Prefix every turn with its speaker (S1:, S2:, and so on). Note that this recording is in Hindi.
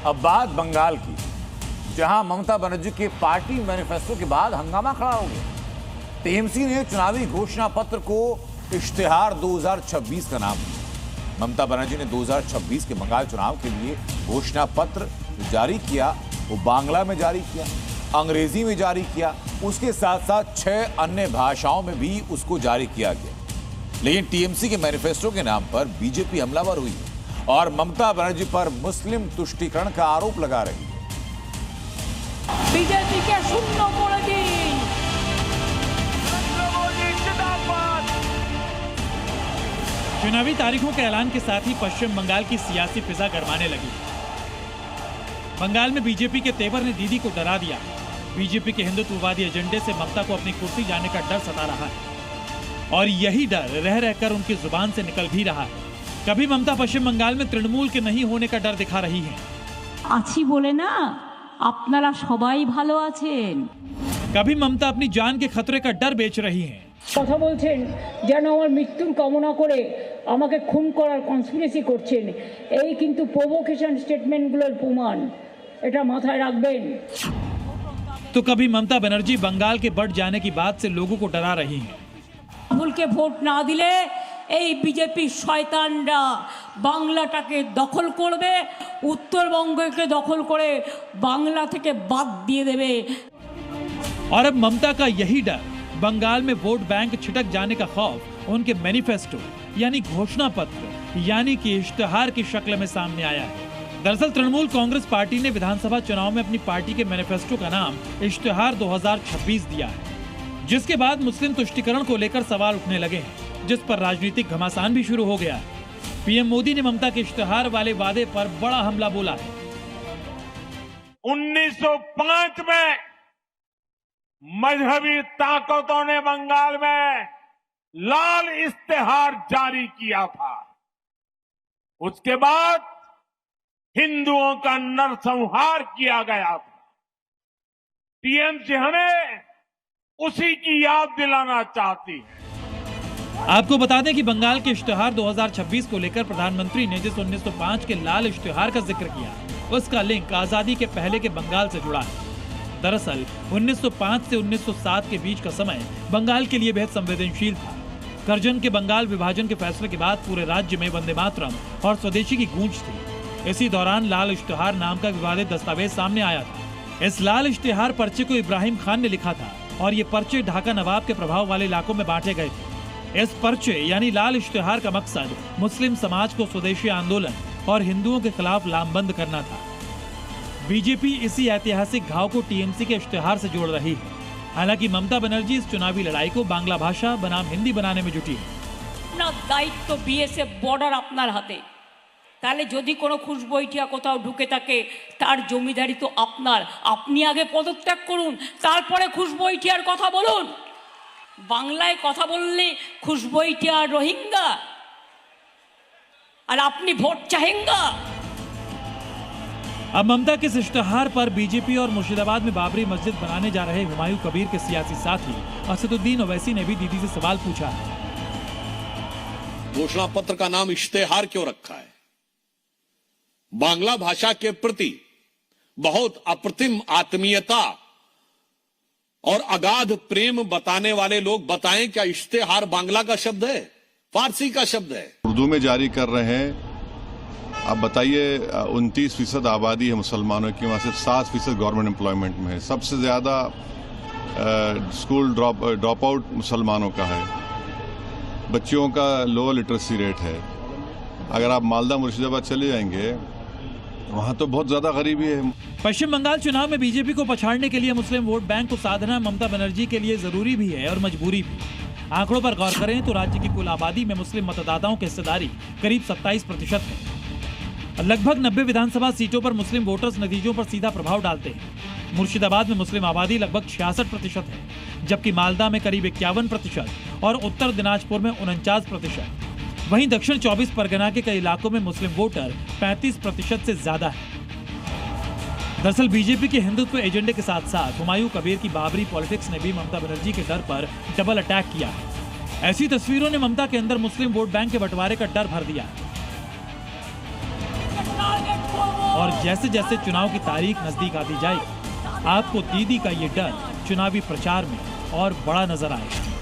S1: अब बात बंगाल की, जहां ममता बनर्जी के पार्टी मैनिफेस्टो के बाद हंगामा खड़ा हो गया। टीएमसी ने चुनावी घोषणा पत्र को इश्तेहार 2026 का नाम दिया। ममता बनर्जी ने 2026 के बंगाल चुनाव के लिए घोषणा पत्र जारी किया, वो बांग्ला में जारी किया, अंग्रेजी में जारी किया, उसके साथ साथ 6 अन्य भाषाओं में भी उसको जारी किया गया। लेकिन टीएमसी के मैनिफेस्टो के नाम पर बीजेपी हमलावर हुई है और ममता बनर्जी पर मुस्लिम तुष्टीकरण का आरोप लगा रही है।
S2: बीजेपी के शून्य করে দিন।
S3: चुनावी तारीखों के ऐलान के साथ ही पश्चिम बंगाल की सियासी फिजा गरमाने लगी। बंगाल में बीजेपी के तेवर ने दीदी को डरा दिया। बीजेपी के हिंदुत्ववादी एजेंडे से ममता को अपनी कुर्सी जाने का डर सता रहा है और यही डर रह रहकर उनकी जुबान से निकल भी रहा है। कभी ममता पश्चिम बंगाल में तृणमूल के नहीं होने का डर दिखा रही हैं।
S2: আছি বলে না আপনারা সবাই ভালো আছেন।
S3: कभी ममता अपनी जान के खतरे का डर बेच रही हैं।
S4: কথা বলছেন যেন আমার মৃত্যুর কামনা করে আমাকে খুন করার কনস্পিরেসি করছেন, এই কিন্তু প্রভোকেশন স্টেটমেন্টগুলোর প্রমাণ, এটা মাথায় রাখবেন।
S3: तो कभी ममता बनर्जी बंगाल के बढ़ जाने की बात से लोगों को डरा रही हैं।
S2: ভুলকে ভোট না দিলে এই বিজেপি শয়তানরা বাংলাটাকে দখল করবে, উত্তরবঙ্গকে দখল করে বাংলা থেকে বাদ দিয়ে দেবে।
S3: और अब ममता का यही डर, बंगाल में वोट बैंक छिटक जाने का खौफ उनके मैनिफेस्टो यानी घोषणा पत्र यानी कि इश्तेहार की शक्ल में सामने आया है। दरअसल तृणमूल कांग्रेस पार्टी ने विधानसभा चुनाव में अपनी पार्टी के मैनिफेस्टो का नाम इश्तेहार 2026 दिया है, जिसके बाद मुस्लिम तुष्टीकरण को लेकर सवाल उठने लगे हैं, जिस पर राजनीतिक घमासान भी शुरू हो गया है। पीएम मोदी ने ममता के इश्तेहार वाले वादे पर बड़ा हमला बोला है।
S5: 1905 में मजहबी ताकतों ने बंगाल में लाल इश्तेहार जारी किया था। उसके बाद हिंदुओं का नरसंहार किया गया था। टीएमसी हमें उसी की याद दिलाना चाहती है।
S3: आपको बता दें कि बंगाल के इश्तेहार 2026 को लेकर प्रधानमंत्री ने जिस 1905 के लाल इश्तेहार का जिक्र किया, उसका लिंक आजादी के पहले के बंगाल से जुड़ा है। दरअसल 1905 से 1907 के बीच का समय बंगाल के लिए बेहद संवेदनशील था। करजन के बंगाल विभाजन के फैसले के बाद पूरे राज्य में वंदे मातरम और स्वदेशी की गूंज थी। इसी दौरान लाल इश्तेहार नाम का विवादित दस्तावेज सामने आया था। इस लाल इश्तेहार पर्चे को इब्राहिम खान ने लिखा था और ये पर्चे ढाका नवाब के प्रभाव वाले इलाकों में बांटे गए थे। इस पर्चे यानी लाल इश्तेहार का मकसद मुस्लिम समाज को स्वदेशी आंदोलन और हिंदुओं के खिलाफ लामबंद करना था। बीजेपी इसी ऐतिहासिक घाव को टीएमसी के इश्तेहार से जोड़ रही है। हालांकि ममता बनर्जी इस चुनावी लड़ाई को बांग्ला भाषा बनाम हिंदी बनाने में जुटी है।
S2: আপনার দায়িত্ব বিএসএফ বর্ডার আপনার হাতে, তাহলে যদি কোনো খুশবইটিয়া কোথাও ঢুকে থাকে তার জমিদারি তো আপনার। আপনি আগে পদত্যাগ করুন, তারপরে খুশবইটিয়ার কথা বলুন। বাংলায় কথা বললে খুশবইটিয়া রোহিঙ্গা আর আপনি ভোট চাহেঙ্গা।
S3: अब ममता के इस इश्तेहार पर बीजेपी और मुर्शिदाबाद में बाबरी मस्जिद बनाने जा रहे हुमायूं कबीर के सियासी साथी असदुद्दीन ओवैसी ने भी दीदी से सवाल पूछा है।
S6: घोषणा पत्र का नाम इश्तेहार क्यों रखा है? बांग्ला भाषा के प्रति बहुत अप्रतिम आत्मीयता और अगाध प्रेम बताने वाले लोग बताएं, क्या इश्तेहार बांग्ला का शब्द है, फारसी का शब्द है?
S7: उर्दू में जारी कर रहे हैं। आप बताइए 29% आबादी है मुसलमानों की, वहाँ सिर्फ 7% गवर्नमेंट एम्प्लॉयमेंट में है। सबसे ज़्यादा स्कूल ड्रॉप आउट मुसलमानों का है। बच्चियों का लो लिटरेसी रेट है। अगर आप मालदा मुर्शिदाबाद चले जाएंगे वहाँ तो बहुत ज़्यादा गरीबी है।
S3: पश्चिम बंगाल चुनाव में बीजेपी को पछाड़ने के लिए मुस्लिम वोट बैंक को साधना ममता बनर्जी के लिए जरूरी भी है और मजबूरी भी। आंकड़ों पर गौर करें तो राज्य की कुल आबादी में मुस्लिम मतदाताओं की हिस्सेदारी करीब 27% है। लगभग 90 विधानसभा सीटों पर मुस्लिम वोटर्स नतीजों पर सीधा प्रभाव डालते हैं। मुर्शिदाबाद में मुस्लिम आबादी लगभग 66% है, जबकि मालदा में करीब 51% और उत्तर दिनाजपुर में 49%। वहीं दक्षिण 24 परगना के कई इलाकों में मुस्लिम वोटर 35% से ज्यादा है। दरअसल बीजेपी के हिंदुत्व एजेंडे के साथ साथ हुमायूं कबीर की बाबरी पॉलिटिक्स ने भी ममता बनर्जी के डर पर डबल अटैक किया है। ऐसी तस्वीरों ने ममता के अंदर मुस्लिम वोट बैंक के बंटवारे का डर भर दिया है और जैसे जैसे चुनाव की तारीख नजदीक आती जाएगी, आपको दीदी का ये डर चुनावी प्रचार में और बड़ा नजर आएगा।